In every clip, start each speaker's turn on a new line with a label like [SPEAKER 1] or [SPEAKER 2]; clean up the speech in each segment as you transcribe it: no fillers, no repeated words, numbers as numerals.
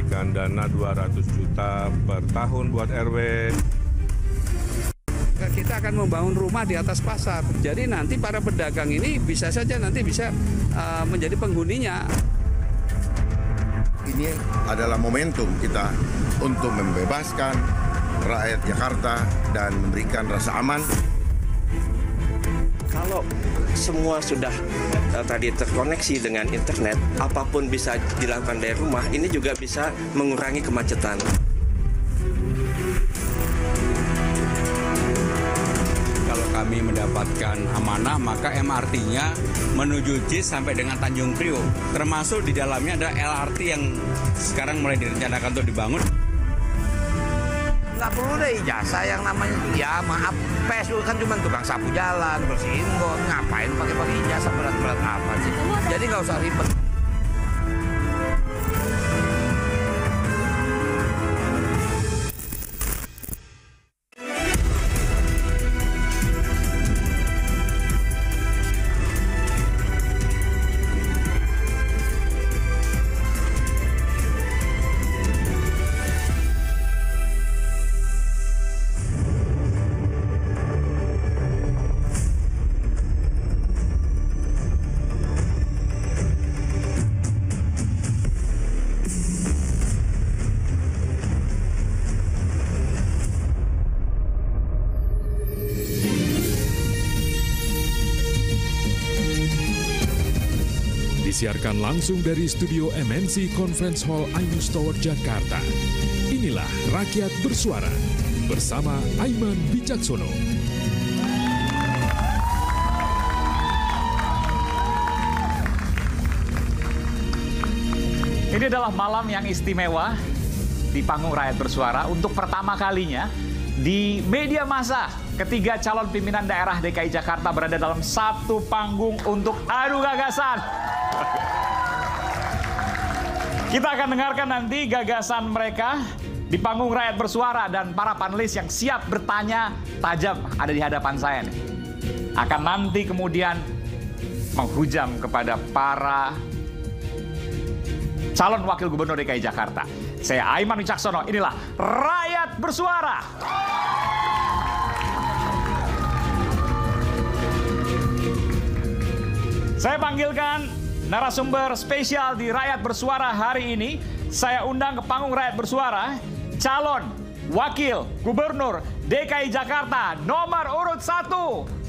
[SPEAKER 1] memberikan dana 200 juta per tahun buat RW.
[SPEAKER 2] Kita akan membangun rumah di atas pasar. Jadi nanti para pedagang ini bisa saja nanti bisa menjadi penghuninya.
[SPEAKER 3] Ini adalah momentum kita untuk membebaskan rakyat Jakarta dan memberikan rasa aman.
[SPEAKER 4] Kalau semua sudah tadi terkoneksi dengan internet, apapun bisa dilakukan dari rumah, ini juga bisa mengurangi kemacetan.
[SPEAKER 5] Kami mendapatkan amanah, maka MRT-nya menuju JIS sampai dengan Tanjung Priok. Termasuk di dalamnya ada LRT yang sekarang mulai direncanakan untuk dibangun.
[SPEAKER 6] Nggak perlu deh ijazah yang namanya, ya maaf, PSU kan cuma tukang sapu jalan, bersihin got, ngapain pakai ijazah berat-berat apa sih? Jadi nggak usah ribet.
[SPEAKER 7] Disiarkan langsung dari studio MNC Conference Hall Ainus Tower, Jakarta. Inilah Rakyat Bersuara bersama Aiman Wicaksono.
[SPEAKER 8] Ini adalah malam yang istimewa di panggung Rakyat Bersuara untuk pertama kalinya di media massa. Ketiga calon pimpinan daerah DKI Jakarta berada dalam satu panggung untuk adu gagasan. Kita akan dengarkan nanti gagasan mereka di panggung Rakyat Bersuara dan para panelis yang siap bertanya tajam ada di hadapan saya nih. Akan nanti kemudian menghujam kepada para calon wakil gubernur DKI Jakarta. Saya Aiman Wicaksono, inilah Rakyat Bersuara. Saya panggilkan narasumber spesial di Rakyat Bersuara hari ini. Saya undang ke panggung Rakyat Bersuara calon wakil gubernur DKI Jakarta nomor urut 1,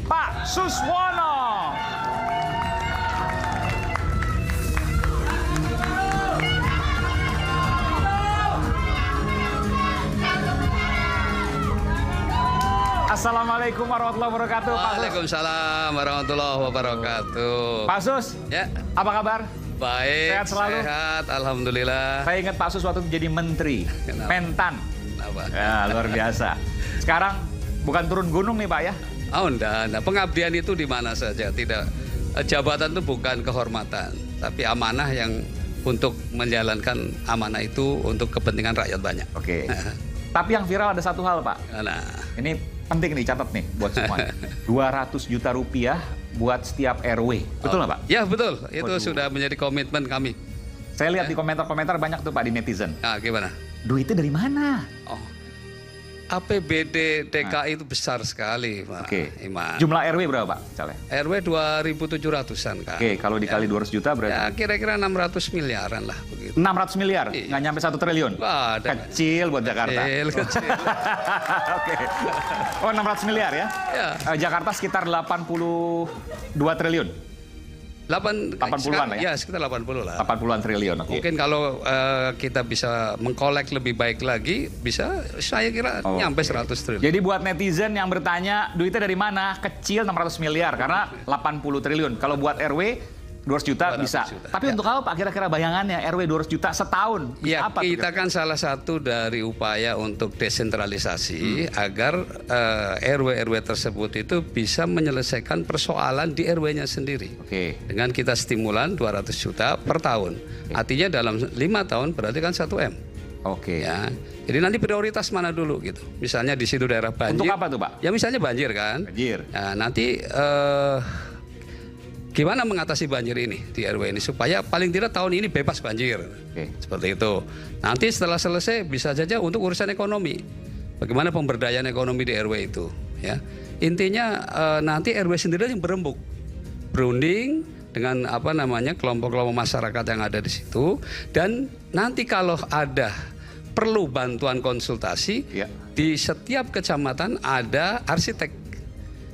[SPEAKER 8] Pak Suswono. Assalamualaikum warahmatullahi wabarakatuh.
[SPEAKER 9] Waalaikumsalam warahmatullahi wabarakatuh.
[SPEAKER 8] Pak Sus,
[SPEAKER 9] ya,
[SPEAKER 8] apa kabar?
[SPEAKER 9] Baik,
[SPEAKER 8] sehat selalu.
[SPEAKER 9] Sehat, alhamdulillah.
[SPEAKER 8] Saya ingat Pak Sus waktu jadi menteri.
[SPEAKER 9] Kenapa?
[SPEAKER 8] Mentan.
[SPEAKER 9] Kenapa?
[SPEAKER 8] Ya, luar biasa. Sekarang bukan turun gunung nih Pak ya?
[SPEAKER 9] Oh, enggak. Pengabdian itu di mana saja. Tidak, jabatan itu bukan kehormatan, tapi amanah yang untuk menjalankan amanah itu untuk kepentingan rakyat banyak.
[SPEAKER 8] Oke. Tapi yang viral ada satu hal Pak.
[SPEAKER 9] Nah,
[SPEAKER 8] ini penting nih, catat nih buat semuanya. 200 juta rupiah buat setiap RW. Betul nggak Pak?
[SPEAKER 9] Ya betul, itu
[SPEAKER 8] Waduh.
[SPEAKER 9] sudah menjadi komitmen kami.
[SPEAKER 8] Saya lihat di komentar-komentar banyak tuh Pak di netizen.
[SPEAKER 9] Nah, gimana?
[SPEAKER 8] Duitnya dari mana?
[SPEAKER 9] Oh, APBD DKI itu besar sekali, Pak Iman.
[SPEAKER 8] Jumlah RW berapa Pak? Misalnya?
[SPEAKER 9] RW 2.700-an kan.
[SPEAKER 8] Oke, kalau dikali 200 juta berarti?
[SPEAKER 9] Ya kira-kira 600 miliaran lah begitu.
[SPEAKER 8] 600 miliar?
[SPEAKER 9] Iya.
[SPEAKER 8] Nggak nyampe 1 triliun?
[SPEAKER 9] Wah,
[SPEAKER 8] kecil buat Jakarta.
[SPEAKER 9] Kecil.
[SPEAKER 8] Oke. Oh, 600 miliar ya?
[SPEAKER 9] Ya.
[SPEAKER 8] Jakarta sekitar 82 triliun? 80-an
[SPEAKER 9] ya? Ya, sekitar 80 lah.
[SPEAKER 8] 80-an triliun, oke.
[SPEAKER 9] Mungkin kalau kita bisa mengkolek lebih baik lagi, bisa saya kira nyampe 100 triliun.
[SPEAKER 8] Jadi buat netizen yang bertanya, duitnya dari mana? Kecil 600 miliar, karena 80 triliun. Kalau buat RW, 200 juta 200 bisa. Juta. Tapi untuk apa Pak kira-kira bayangannya RW 200 juta setahun?
[SPEAKER 9] Ya,
[SPEAKER 8] apa
[SPEAKER 9] kita kan salah satu dari upaya untuk desentralisasi agar RW-RW tersebut itu bisa menyelesaikan persoalan di RW-nya sendiri.
[SPEAKER 8] Oke.
[SPEAKER 9] Dengan kita stimulan 200 juta per tahun. Artinya dalam 5 tahun berarti kan 1M.
[SPEAKER 8] Oke.
[SPEAKER 9] Ya. Jadi nanti prioritas mana dulu gitu. Misalnya di situ daerah banjir.
[SPEAKER 8] Untuk apa tuh Pak?
[SPEAKER 9] Ya misalnya banjir kan.
[SPEAKER 8] Banjir.
[SPEAKER 9] Nah, nanti gimana mengatasi banjir ini di RW ini supaya paling tidak tahun ini bebas banjir. Seperti itu. Nanti setelah selesai bisa saja untuk urusan ekonomi. Bagaimana pemberdayaan ekonomi di RW itu, ya. Intinya nanti RW sendiri yang berembuk, berunding dengan kelompok-kelompok masyarakat yang ada di situ, dan nanti kalau ada perlu bantuan konsultasi, di setiap kecamatan ada arsitek.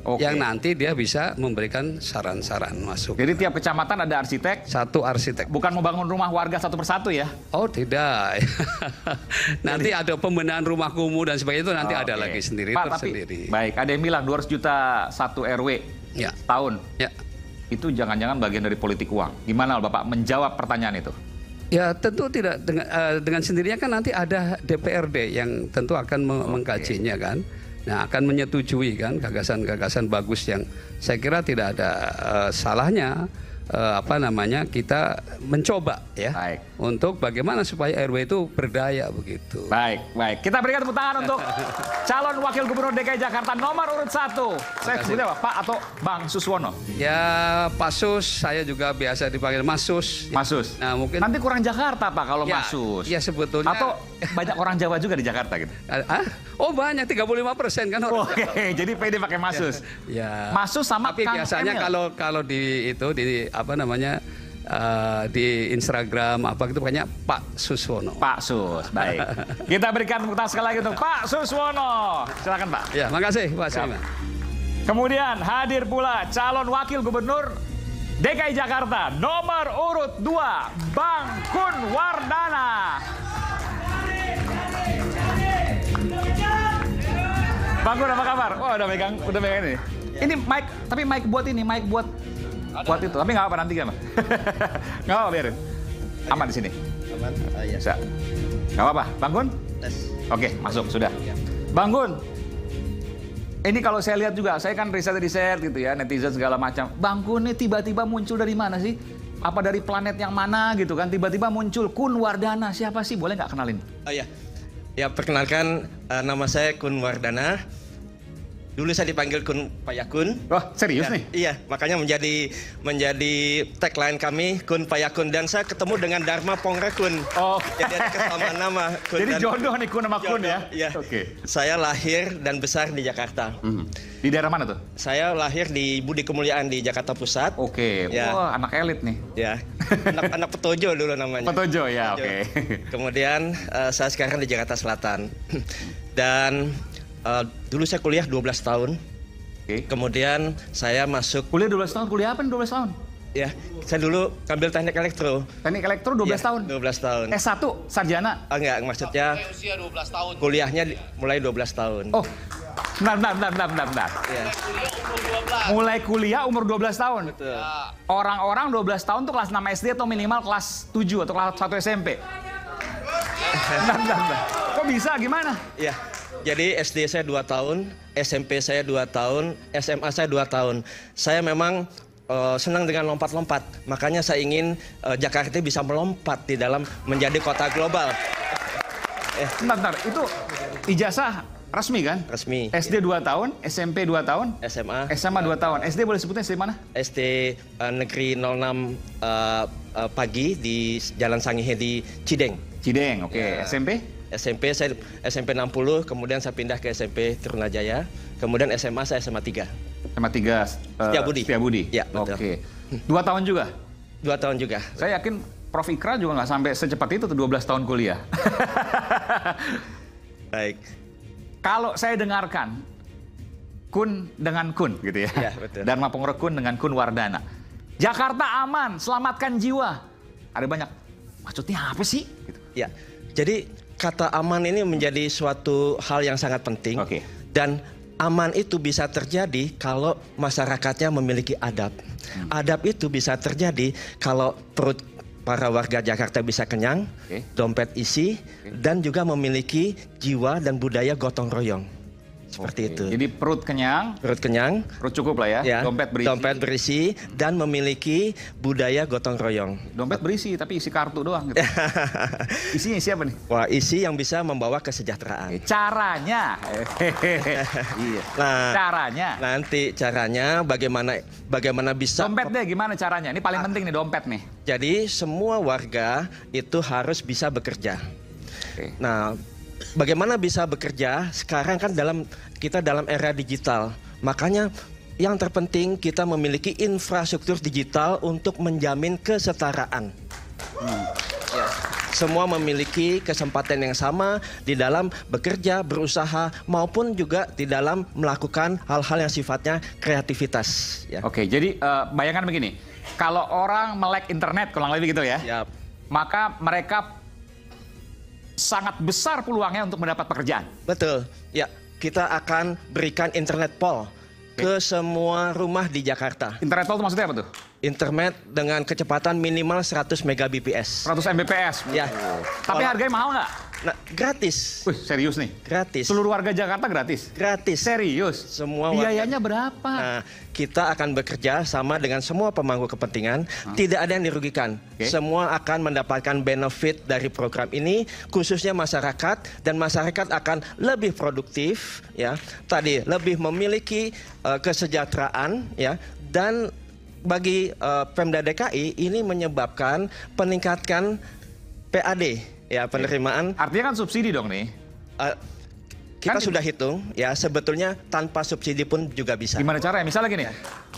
[SPEAKER 9] Yang nanti dia bisa memberikan saran-saran masuk.
[SPEAKER 8] Jadi tiap kecamatan ada arsitek?
[SPEAKER 9] Satu arsitek.
[SPEAKER 8] Bukan membangun rumah warga satu persatu ya?
[SPEAKER 9] Oh tidak. Nanti ada pembenahan rumah kumuh dan sebagainya itu nanti ada lagi sendiri.
[SPEAKER 8] Pak, tapi baik, ada yang bilang 200 juta satu RW tahun. Ya. Itu jangan-jangan bagian dari politik uang. Gimana Bapak menjawab pertanyaan itu? Ya tentu tidak, dengan sendirinya kan nanti ada DPRD yang tentu akan mengkajinya kan. Nah, akan menyetujui kan gagasan-gagasan bagus yang saya kira tidak ada salahnya kita mencoba ya untuk bagaimana supaya RW itu berdaya begitu. Baik. Kita berikan tepuk tangan untuk calon Wakil Gubernur DKI Jakarta nomor urut 1. Saya sebutnya Pak atau Bang Suswono?
[SPEAKER 9] Ya Pak Sus, saya juga biasa dipanggil Mas Sus.
[SPEAKER 8] Mas Sus.
[SPEAKER 9] Nah, mungkin
[SPEAKER 8] nanti kurang Jakarta Pak kalau Mas Sus.
[SPEAKER 9] Ya sebetulnya.
[SPEAKER 8] Atau banyak orang Jawa juga di Jakarta gitu.
[SPEAKER 9] Oh banyak, 35% kan orang.
[SPEAKER 8] Oke, jadi PD pakai Mas Sus.
[SPEAKER 9] Ya.
[SPEAKER 8] Mas Sus sama
[SPEAKER 9] tapi
[SPEAKER 8] Kang
[SPEAKER 9] biasanya
[SPEAKER 8] Emil.
[SPEAKER 9] kalau di di Instagram itu banyak Pak Suswono.
[SPEAKER 8] Pak Sus, baik. Kita berikan tepuk tangan sekali lagi untuk Pak Suswono. Silakan Pak.
[SPEAKER 9] Ya, makasih Pak Sulaiman.
[SPEAKER 8] Kemudian hadir pula calon Wakil Gubernur DKI Jakarta nomor urut 2, Bang Kun Wardana. Bang Kun, apa kabar? Oh, udah megang ini. Ini mic, tapi mic buat itu. Tapi nggak apa-apa nanti kan? Nggak apa-apa, biarin. Aman di sini.
[SPEAKER 4] Aman. Iya.
[SPEAKER 8] Bisa. Nggak apa-apa, Bang Kun?
[SPEAKER 4] Tes.
[SPEAKER 8] Oke, masuk sudah. Bang Kun, ini kalau saya lihat juga, saya kan riset gitu ya, netizen segala macam. Bang Kun ini tiba-tiba muncul dari mana sih? Apa dari planet yang mana gitu kan? Tiba-tiba muncul Kun Wardana. Siapa sih? Boleh nggak kenalin?
[SPEAKER 4] Oh iya. Ya, perkenalkan nama saya Kun Wardana. Dulu saya dipanggil Kun Payakun.
[SPEAKER 8] Oh, serius nih?
[SPEAKER 4] Iya, makanya menjadi tagline kami Kun Payakun, dan saya ketemu dengan Dharma Pongrakun.
[SPEAKER 8] Oh.
[SPEAKER 4] Jadi ada kesamaan nama. Kun.
[SPEAKER 8] Jadi jodoh nih Kun sama Kun ya?
[SPEAKER 4] Iya.
[SPEAKER 8] Oke.
[SPEAKER 4] Saya lahir dan besar di Jakarta.
[SPEAKER 8] Di daerah mana tuh?
[SPEAKER 4] Saya lahir di Budi Kemuliaan di Jakarta Pusat.
[SPEAKER 8] Oke.
[SPEAKER 4] Ya.
[SPEAKER 8] Wah, anak elit nih.
[SPEAKER 4] Ya. Anak Petojo dulu namanya.
[SPEAKER 8] Petojo ya, oke.
[SPEAKER 4] Kemudian saya sekarang di Jakarta Selatan. Dan dulu saya kuliah 12 tahun. Kemudian saya masuk.
[SPEAKER 8] Kuliah 12 tahun? Kuliah apa nih 12 tahun?
[SPEAKER 4] Ya, saya dulu ambil teknik elektro.
[SPEAKER 8] Teknik elektro 12 tahun?
[SPEAKER 4] 12 tahun.
[SPEAKER 8] S1, sarjana?
[SPEAKER 4] Enggak, maksudnya
[SPEAKER 10] usia 12 tahun.
[SPEAKER 4] Kuliahnya mulai 12 tahun.
[SPEAKER 8] Oh, bentar.
[SPEAKER 4] Ya.
[SPEAKER 8] Mulai kuliah umur 12 tahun?
[SPEAKER 4] Betul.
[SPEAKER 8] Orang-orang 12 tahun tuh kelas 6 SD atau minimal kelas 7 atau kelas 1 SMP? Bentar. Kok bisa? Gimana?
[SPEAKER 4] Ya. Jadi SD saya 2 tahun, SMP saya 2 tahun, SMA saya 2 tahun. Saya memang senang dengan lompat-lompat. Makanya saya ingin Jakarta bisa melompat di dalam menjadi kota global.
[SPEAKER 8] Bentar. Itu ijazah resmi kan?
[SPEAKER 4] Resmi.
[SPEAKER 8] SD 2 tahun, SMP 2 tahun, SMA 2 tahun. SD boleh sebutnya SD mana?
[SPEAKER 4] SD Negeri 06 Pagi di Jalan Sangihe di Cideng.
[SPEAKER 8] Cideng, oke. Ya.
[SPEAKER 4] SMP saya SMP 60, kemudian saya pindah ke SMP Trunajaya, kemudian SMA saya SMA 3.
[SPEAKER 8] SMA 3 Setiabudi.
[SPEAKER 4] Ya, betul.
[SPEAKER 8] Oke. 2 tahun juga?
[SPEAKER 4] 2 tahun juga.
[SPEAKER 8] Saya yakin Prof Ikra juga nggak sampai secepat itu tuh 12 tahun kuliah.
[SPEAKER 4] Baik.
[SPEAKER 8] Kalau saya dengarkan Kun dengan Kun gitu ya.
[SPEAKER 4] Ya, betul.
[SPEAKER 8] Dharma Pongrakun dengan Kun Wardana. Jakarta aman, selamatkan jiwa. Ada banyak. Maksudnya apa sih? Gitu.
[SPEAKER 4] Ya. Jadi kata aman ini menjadi suatu hal yang sangat penting.
[SPEAKER 8] Oke.
[SPEAKER 4] Dan aman itu bisa terjadi kalau masyarakatnya memiliki adab. Adab itu bisa terjadi kalau perut para warga Jakarta bisa kenyang, dompet isi, dan juga memiliki jiwa dan budaya gotong royong. Seperti itu.
[SPEAKER 8] Jadi perut kenyang, perut cukup lah ya, dompet berisi,
[SPEAKER 4] dan memiliki budaya gotong royong.
[SPEAKER 8] Dompet berisi tapi isi kartu doang gitu. Isinya isi apa nih?
[SPEAKER 4] Wah, isi yang bisa membawa kesejahteraan.
[SPEAKER 8] Caranya. Iya.
[SPEAKER 4] Nah,
[SPEAKER 8] caranya.
[SPEAKER 4] Caranya bagaimana bisa
[SPEAKER 8] dompet deh gimana caranya? Ini paling penting nih dompet nih.
[SPEAKER 4] Jadi semua warga itu harus bisa bekerja. Nah, bagaimana bisa bekerja? Sekarang kan kita dalam era digital. Makanya yang terpenting kita memiliki infrastruktur digital untuk menjamin kesetaraan. Semua memiliki kesempatan yang sama di dalam bekerja, berusaha, maupun juga di dalam melakukan hal-hal yang sifatnya kreativitas. Ya.
[SPEAKER 8] Oke, jadi bayangkan begini. Kalau orang melek internet, kurang lebih gitu ya. Maka mereka sangat besar peluangnya untuk mendapat pekerjaan.
[SPEAKER 4] Betul. Ya, kita akan berikan internet pol ke semua rumah di Jakarta.
[SPEAKER 8] Internet pol itu maksudnya apa tuh?
[SPEAKER 4] Internet dengan kecepatan minimal 100 Mbps.
[SPEAKER 8] 100 Mbps?
[SPEAKER 4] Ya.
[SPEAKER 8] Tapi harganya mahal nggak?
[SPEAKER 4] Nah, gratis.
[SPEAKER 8] Wih, serius nih?
[SPEAKER 4] Gratis.
[SPEAKER 8] Seluruh warga Jakarta gratis?
[SPEAKER 4] Gratis.
[SPEAKER 8] Serius?
[SPEAKER 4] Semua warga.
[SPEAKER 8] Biayanya berapa?
[SPEAKER 4] Nah, kita akan bekerja sama dengan semua pemangku kepentingan. Tidak ada yang dirugikan. Semua akan mendapatkan benefit dari program ini, khususnya masyarakat, dan masyarakat akan lebih produktif, ya. Tadi lebih memiliki kesejahteraan, ya, dan bagi Pemda DKI ini menyebabkan peningkatan PAD, ya, penerimaan.
[SPEAKER 8] Artinya kan subsidi dong nih.
[SPEAKER 4] Kita sudah hitung, ya, sebetulnya tanpa subsidi pun juga bisa.
[SPEAKER 8] Gimana caranya? Misalnya gini,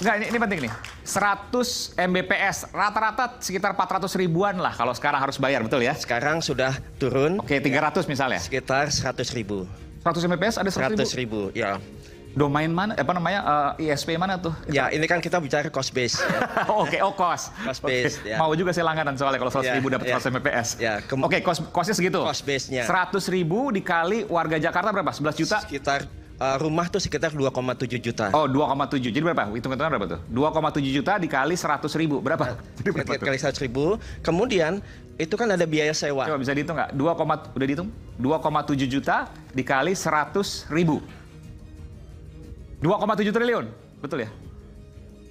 [SPEAKER 8] enggak, ini penting nih. 100 Mbps, rata-rata sekitar 400 ribuan lah kalau sekarang harus bayar, betul ya?
[SPEAKER 4] Sekarang sudah turun.
[SPEAKER 8] Oke, 300 misalnya.
[SPEAKER 4] Sekitar 100 ribu.
[SPEAKER 8] 100 Mbps ada
[SPEAKER 4] 100 ribu, ya.
[SPEAKER 8] Domain mana, ISP mana tuh?
[SPEAKER 4] Ya, ini kan kita bicara cost base. Ya.
[SPEAKER 8] Oke, cost.
[SPEAKER 4] Cost base, ya.
[SPEAKER 8] Mau juga saya langganan soalnya kalau 100 ribu dapat 100 Mbps.
[SPEAKER 4] Ya,
[SPEAKER 8] oke, costnya segitu?
[SPEAKER 4] Cost base-nya.
[SPEAKER 8] 100 ribu dikali warga Jakarta berapa? 11 juta?
[SPEAKER 4] Sekitar, rumah tuh sekitar 2,7 juta.
[SPEAKER 8] Oh, 2,7. Jadi berapa? Hitung-hitungan berapa tuh? 2,7 juta dikali 100 ribu. Berapa?
[SPEAKER 4] Dikali 100 ribu. Kemudian, itu kan ada biaya sewa.
[SPEAKER 8] Coba bisa dihitung nggak? Udah dihitung? 2,7 juta dikali 100 ribu. 2,7 triliun, betul ya?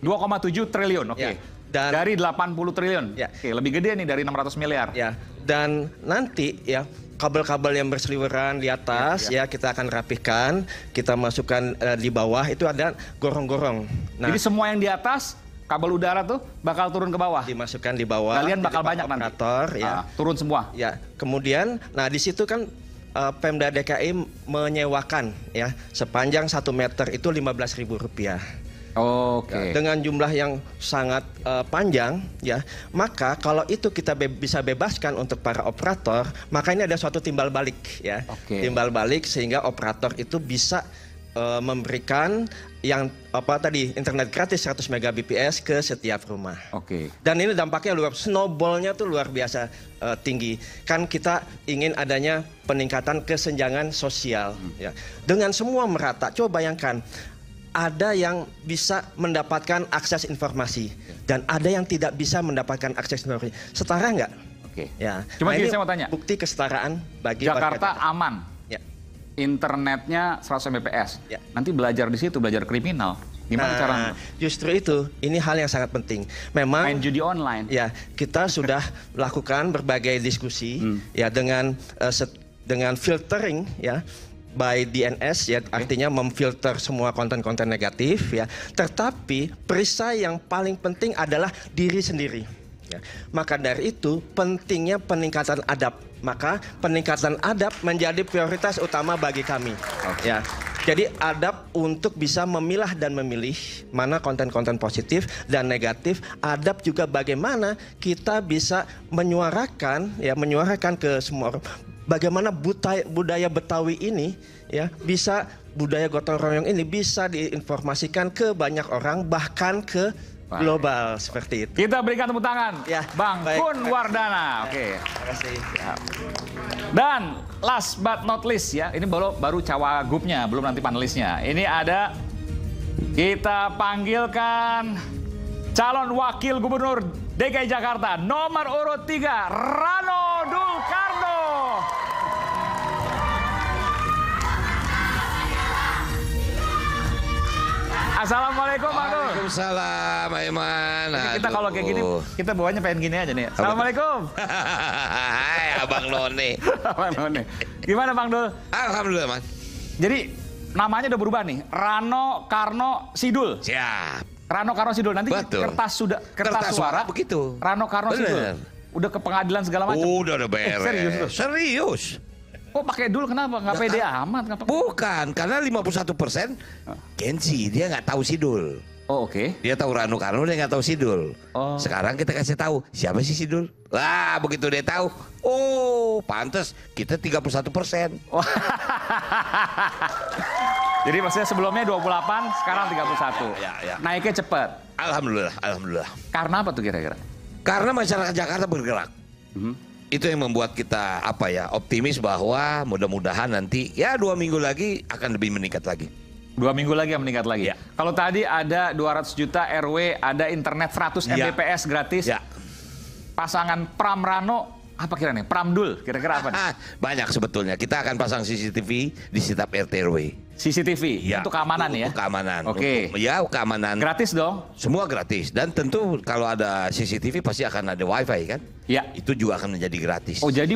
[SPEAKER 8] 2,7 triliun, oke.
[SPEAKER 4] Ya, dan
[SPEAKER 8] dari 80 triliun,
[SPEAKER 4] ya.
[SPEAKER 8] Oke, lebih gede nih dari 600 miliar.
[SPEAKER 4] Ya, dan nanti ya kabel-kabel yang berseliweran di atas ya kita akan rapihkan, kita masukkan di bawah itu ada gorong-gorong.
[SPEAKER 8] Nah, jadi semua yang di atas kabel udara tuh bakal turun ke bawah.
[SPEAKER 4] Dimasukkan di bawah.
[SPEAKER 8] Kalian bakal banyak
[SPEAKER 4] operator,
[SPEAKER 8] nanti.
[SPEAKER 4] Ya.
[SPEAKER 8] Turun semua.
[SPEAKER 4] Ya, kemudian, nah di situ kan Pemda DKI menyewakan ya sepanjang 1 meter itu Rp15.000.
[SPEAKER 8] Oke.
[SPEAKER 4] Ya, dengan jumlah yang sangat panjang ya, maka kalau itu kita bisa bebaskan untuk para operator, maka ini ada suatu timbal balik ya. Timbal balik sehingga operator itu bisa memberikan yang internet gratis 100 Mbps ke setiap rumah.
[SPEAKER 8] Oke.
[SPEAKER 4] Dan ini dampaknya snowballnya tuh luar biasa tinggi. Kan kita ingin adanya peningkatan kesenjangan sosial ya. Dengan semua merata, coba bayangkan ada yang bisa mendapatkan akses informasi dan ada yang tidak bisa mendapatkan akses informasi. Setara nggak?
[SPEAKER 8] Oke.
[SPEAKER 4] Ya.
[SPEAKER 8] Cuma gini saya mau tanya.
[SPEAKER 4] Bukti kesetaraan bagi
[SPEAKER 8] Jakarta aman.
[SPEAKER 4] Ya.
[SPEAKER 8] Internetnya 100 Mbps.
[SPEAKER 4] Ya.
[SPEAKER 8] Nanti belajar di situ, belajar kriminal. Gimana caranya?
[SPEAKER 4] Justru itu, ini hal yang sangat penting. Memang
[SPEAKER 8] main judi online.
[SPEAKER 4] Ya, kita sudah lakukan berbagai diskusi ya dengan filtering ya by DNS ya, artinya memfilter semua konten-konten negatif ya. Tetapi perisai yang paling penting adalah diri sendiri. Ya. Maka dari itu pentingnya peningkatan adab. Maka peningkatan adab menjadi prioritas utama bagi kami. Ya. Jadi adab untuk bisa memilah dan memilih mana konten-konten positif dan negatif. Adab juga bagaimana kita bisa menyuarakan ke semua orang. Bagaimana budaya Betawi ini ya bisa budaya gotong royong ini bisa diinformasikan ke banyak orang bahkan ke global seperti itu.
[SPEAKER 8] Kita berikan tepuk tangan
[SPEAKER 4] ya,
[SPEAKER 8] Bang Kun Wardana. Oke.
[SPEAKER 4] Terima kasih. Ya.
[SPEAKER 8] Dan last but not least ya, ini baru cawagupnya, belum nanti panelisnya. Ini ada, kita panggilkan calon wakil gubernur DKI Jakarta nomor urut 3 Rano Dulkarno. Assalamualaikum Bang Dul.
[SPEAKER 6] Waalaikumsalam, Aiman.
[SPEAKER 8] Kita kalau kayak gini, kita bawanya pengen gini aja nih. Assalamualaikum.
[SPEAKER 6] Hai, Abang None.
[SPEAKER 8] Abang None. Gimana Bang Dul?
[SPEAKER 6] Alhamdulillah, Mas.
[SPEAKER 8] Jadi namanya udah berubah nih. Rano Karno Sidul.
[SPEAKER 6] Siap.
[SPEAKER 8] Rano Karno Sidul. Nanti
[SPEAKER 6] Betul.
[SPEAKER 8] kertas suara
[SPEAKER 6] begitu.
[SPEAKER 8] Rano Karno Sidul. Udah ke pengadilan segala macam.
[SPEAKER 6] Udah beres.
[SPEAKER 8] Serius tuh?
[SPEAKER 6] Serius.
[SPEAKER 8] Kok pakai dul kenapa? Nggak pede amat?
[SPEAKER 6] Bukan, karena 51% gengsi, dia nggak tahu Sidul.
[SPEAKER 8] Oh, oke.
[SPEAKER 6] Dia tahu Rano Karno, dia nggak tahu Sidul.
[SPEAKER 8] Oh.
[SPEAKER 6] Sekarang kita kasih tahu siapa sih Sidul. Wah, begitu dia tahu, oh, pantas kita 31%.
[SPEAKER 8] Jadi maksudnya sebelumnya 28, sekarang 31.
[SPEAKER 6] Ya.
[SPEAKER 8] Naiknya cepat.
[SPEAKER 6] Alhamdulillah.
[SPEAKER 8] Karena apa tuh kira-kira?
[SPEAKER 6] Karena masyarakat Jakarta bergerak. Itu yang membuat kita optimis bahwa mudah-mudahan nanti ya 2 minggu lagi akan lebih meningkat lagi.
[SPEAKER 8] 2 minggu lagi yang meningkat lagi.
[SPEAKER 6] Ya.
[SPEAKER 8] Kalau tadi ada 200 juta RW, ada internet 100 Mbps gratis.
[SPEAKER 6] Ya.
[SPEAKER 8] Pasangan Pram Rano apa kira-kira nih? Pramdul kira-kira apa nih?
[SPEAKER 6] Banyak sebetulnya. Kita akan pasang CCTV di setiap RT RW.
[SPEAKER 8] CCTV
[SPEAKER 6] Ya,
[SPEAKER 8] untuk keamanan ya?
[SPEAKER 6] Untuk keamanan.
[SPEAKER 8] Oke.
[SPEAKER 6] Keamanan.
[SPEAKER 8] Gratis dong?
[SPEAKER 6] Semua gratis. Dan tentu kalau ada CCTV pasti akan ada WiFi kan?
[SPEAKER 8] Ya.
[SPEAKER 6] Itu juga akan menjadi gratis.
[SPEAKER 8] Oh jadi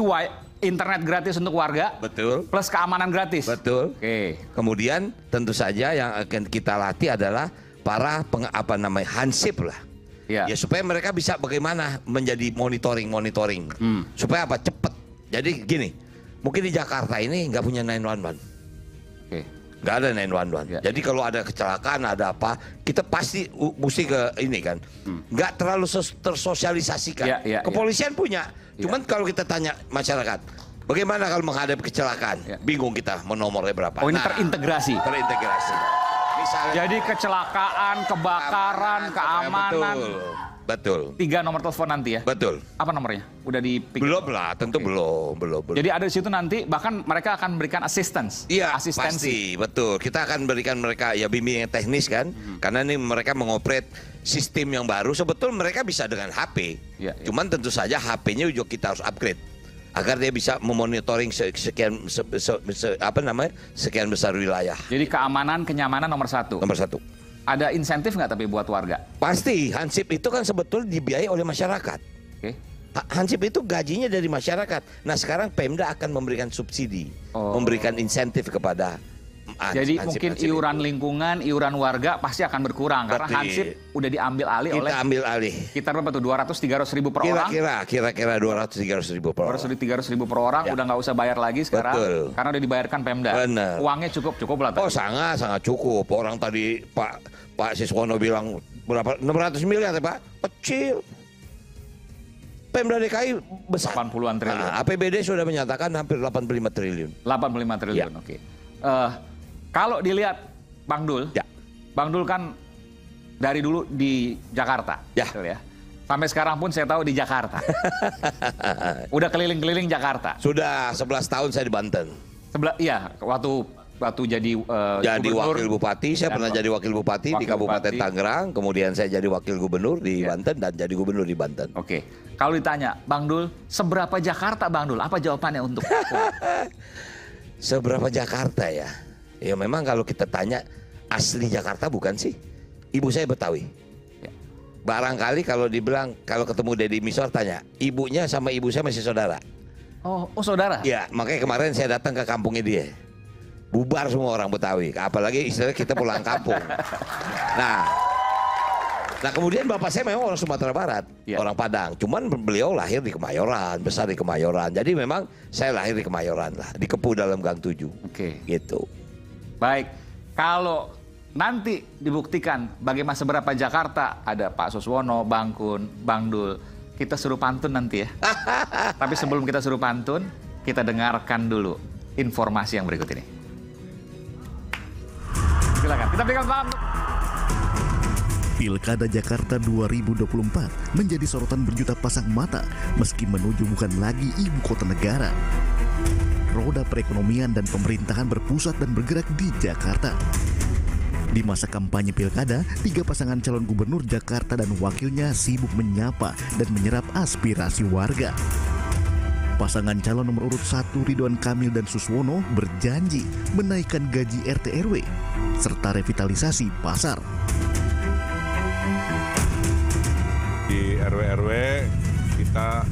[SPEAKER 8] internet gratis untuk warga?
[SPEAKER 6] Betul.
[SPEAKER 8] Plus keamanan gratis?
[SPEAKER 6] Betul.
[SPEAKER 8] Oke.
[SPEAKER 6] Kemudian tentu saja yang akan kita latih adalah para hansip lah.
[SPEAKER 8] Ya.
[SPEAKER 6] Ya supaya mereka bisa bagaimana menjadi monitoring. Supaya apa? Cepat. Jadi gini, mungkin di Jakarta ini nggak punya 911.
[SPEAKER 8] Oke.
[SPEAKER 6] Nggak ada 911.
[SPEAKER 8] Ya.
[SPEAKER 6] Jadi kalau ada kecelakaan, ada apa, kita pasti mesti ke ini kan. Nggak terlalu tersosialisasikan.
[SPEAKER 8] Ya.
[SPEAKER 6] Kepolisian punya. Cuman kalau kita tanya masyarakat, bagaimana kalau menghadapi kecelakaan?
[SPEAKER 8] Ya.
[SPEAKER 6] Bingung kita mau nomornya berapa.
[SPEAKER 8] Oh ini terintegrasi?
[SPEAKER 6] Terintegrasi. Misalnya,
[SPEAKER 8] Jadi kecelakaan, kebakaran, keamanan.
[SPEAKER 6] Betul.
[SPEAKER 8] 3 nomor telepon nanti ya?
[SPEAKER 6] Betul.
[SPEAKER 8] Apa nomornya? Udah dipikir?
[SPEAKER 6] Belum lah, tentu belum.
[SPEAKER 8] Jadi ada di situ nanti bahkan mereka akan memberikan assistance.
[SPEAKER 6] Iya,
[SPEAKER 8] asistensi.
[SPEAKER 6] pasti, betul. Kita akan berikan mereka ya bimbingan teknis kan, karena ini mereka mengoperate sistem yang baru. Sebetulnya mereka bisa dengan HP,
[SPEAKER 8] Ya.
[SPEAKER 6] cuman tentu saja HP-nya juga kita harus upgrade agar dia bisa memonitoring sekian besar wilayah.
[SPEAKER 8] Jadi keamanan, kenyamanan nomor 1.
[SPEAKER 6] Nomor 1.
[SPEAKER 8] Ada insentif nggak tapi buat warga?
[SPEAKER 6] Pasti, hansip itu kan sebetulnya dibiayai oleh masyarakat.
[SPEAKER 8] Oke.
[SPEAKER 6] Hansip itu gajinya dari masyarakat. Nah sekarang Pemda akan memberikan subsidi, memberikan insentif kepada
[SPEAKER 8] Jadi mungkin iuran lingkungan, iuran warga pasti akan berkurang karena
[SPEAKER 6] Betul.
[SPEAKER 8] hansip udah diambil alih oleh.
[SPEAKER 6] Kita ambil alih.
[SPEAKER 8] Sekitar berapa tuh? 200-300 ribu per orang?
[SPEAKER 6] Kira-kira 200-300 ribu per orang.
[SPEAKER 8] 200-300 ribu per orang,
[SPEAKER 6] Ya.
[SPEAKER 8] udah nggak usah bayar lagi sekarang.
[SPEAKER 6] Betul.
[SPEAKER 8] Karena udah dibayarkan Pemda.
[SPEAKER 6] Benar.
[SPEAKER 8] Uangnya cukup lah.
[SPEAKER 6] Oh sangat cukup. Orang tadi Pak Siswono bilang berapa? 600 miliar ya Pak? Kecil. Pemda DKI besar.
[SPEAKER 8] 80-an triliun.
[SPEAKER 6] APBD sudah menyatakan hampir 85 triliun.
[SPEAKER 8] 85 triliun,
[SPEAKER 6] Ya.
[SPEAKER 8] oke. Kalau dilihat Bang Dul,
[SPEAKER 6] Ya.
[SPEAKER 8] Bang Dul kan dari dulu di Jakarta,
[SPEAKER 6] Ya.
[SPEAKER 8] betul ya. Sampai sekarang pun saya tahu di Jakarta. Udah keliling-keliling Jakarta.
[SPEAKER 6] Sudah 11 tahun saya di Banten.
[SPEAKER 8] Iya, waktu jadi
[SPEAKER 6] Jadi
[SPEAKER 8] gubernur,
[SPEAKER 6] wakil bupati, saya pernah jadi wakil bupati di
[SPEAKER 8] wakil
[SPEAKER 6] Kabupaten
[SPEAKER 8] bupati.
[SPEAKER 6] Tangerang, kemudian saya jadi wakil gubernur di
[SPEAKER 8] Ya.
[SPEAKER 6] Banten dan jadi gubernur di Banten.
[SPEAKER 8] Oke, kalau ditanya Bang Dul, seberapa Jakarta Bang Dul? Apa jawabannya untuk?
[SPEAKER 6] Seberapa Jakarta ya? Ya memang kalau kita tanya asli Jakarta bukan sih? Ibu saya Betawi.
[SPEAKER 8] Ya.
[SPEAKER 6] Barangkali kalau dibilang kalau ketemu Deddy Miswar tanya, ibunya sama ibu saya masih saudara.
[SPEAKER 8] Oh saudara?
[SPEAKER 6] Ya, makanya kemarin saya datang ke kampungnya dia. Bubar semua orang Betawi, apalagi istilahnya kita pulang kampung. Nah kemudian bapak saya memang orang Sumatera Barat,
[SPEAKER 8] Ya.
[SPEAKER 6] orang Padang. Cuman beliau lahir di Kemayoran, besar di Kemayoran. Jadi memang saya lahir di Kemayoran lah, di Kepu dalam Gang 7.
[SPEAKER 8] Oke.
[SPEAKER 6] Gitu.
[SPEAKER 8] Baik, kalau nanti dibuktikan bagaimana seberapa Jakarta, ada Pak Suswono, Bang Kun, Bang Dul, kita suruh pantun nanti ya. Tapi sebelum kita suruh pantun, kita dengarkan dulu informasi yang berikut ini. Silakan, kita berikan paham.
[SPEAKER 10] Pilkada Jakarta 2024 menjadi sorotan berjuta pasang mata meski menuju bukan lagi ibu kota negara. Roda perekonomian dan pemerintahan berpusat dan bergerak di Jakarta. Di masa kampanye pilkada, 3 pasangan calon gubernur Jakarta dan wakilnya sibuk menyapa dan menyerap aspirasi warga. Pasangan calon nomor urut 1 Ridwan Kamil dan Suswono berjanji menaikkan gaji RT RW serta revitalisasi pasar.
[SPEAKER 1] Di RW-RW kita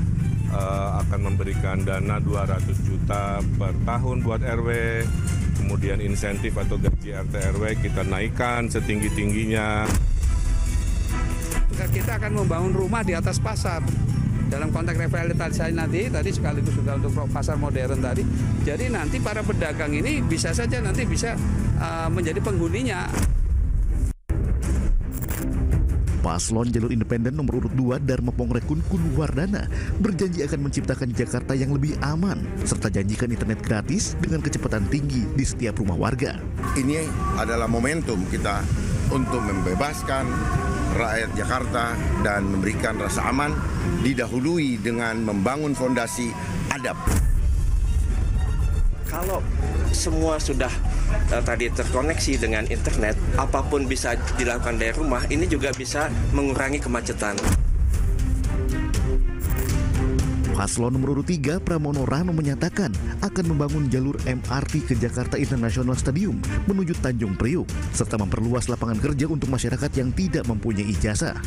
[SPEAKER 1] akan memberikan dana 200 juta per tahun buat RW, kemudian insentif atau gaji RT RW kita naikkan setinggi-tingginya.
[SPEAKER 2] Kita akan membangun rumah di atas pasar. Dalam konteks revitalisasi tadi sekaligus juga untuk pasar modern tadi. Jadi nanti para pedagang ini bisa saja nanti bisa menjadi penghuninya.
[SPEAKER 10] Paslon jalur independen nomor urut 2 Dharma Pongrekun Kuluwardana berjanji akan menciptakan Jakarta yang lebih aman serta janjikan internet gratis dengan kecepatan tinggi di setiap rumah warga.
[SPEAKER 3] Ini adalah momentum kita untuk membebaskan rakyat Jakarta dan memberikan rasa aman, didahului dengan membangun fondasi adab.
[SPEAKER 4] Kalau semua sudah tadi terkoneksi dengan internet, apapun bisa dilakukan dari rumah, ini juga bisa mengurangi kemacetan.
[SPEAKER 10] Paslon nomor urut 3 Pramono Rano menyatakan akan membangun jalur MRT ke Jakarta International Stadium menuju Tanjung Priuk serta memperluas lapangan kerja untuk masyarakat yang tidak mempunyai ijazah.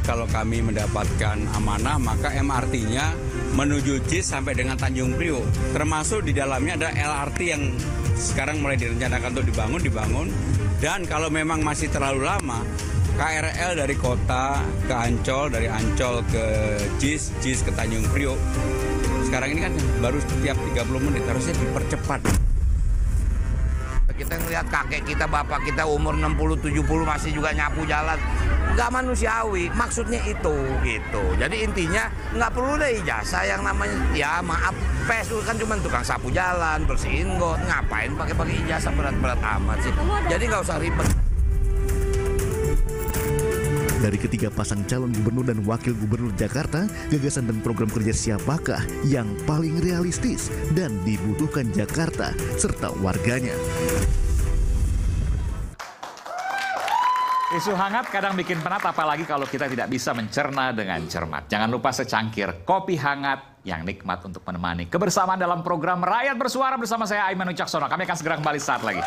[SPEAKER 5] Kalau kami mendapatkan amanah, maka MRT-nya menuju JIS sampai dengan Tanjung Priok. Termasuk di dalamnya ada LRT yang sekarang mulai direncanakan untuk dibangun. Dan kalau memang masih terlalu lama, KRL dari kota ke Ancol, dari Ancol ke JIS, JIS ke Tanjung Priok. Sekarang ini kan baru setiap 30 menit, harusnya dipercepat.
[SPEAKER 6] Kita ngelihat kakek kita, bapak kita umur 60-70 masih juga nyapu jalan. Nggak manusiawi, maksudnya itu gitu. Jadi intinya nggak perlu deh ijazah yang namanya, ya maaf, PES kan cuma tukang sapu jalan, bersihin got, ngapain pakai ijazah berat-berat amat sih. Jadi nggak usah ribet.
[SPEAKER 10] Dari ketiga pasang calon gubernur dan wakil gubernur Jakarta, gagasan dan program kerja siapakah yang paling realistis dan dibutuhkan Jakarta serta warganya?
[SPEAKER 8] Isu hangat kadang bikin penat, apalagi kalau kita tidak bisa mencerna dengan cermat. Jangan lupa secangkir kopi hangat yang nikmat untuk menemani kebersamaan dalam program Rakyat Bersuara bersama saya Aiman Wicaksono. Kami akan segera kembali saat lagi.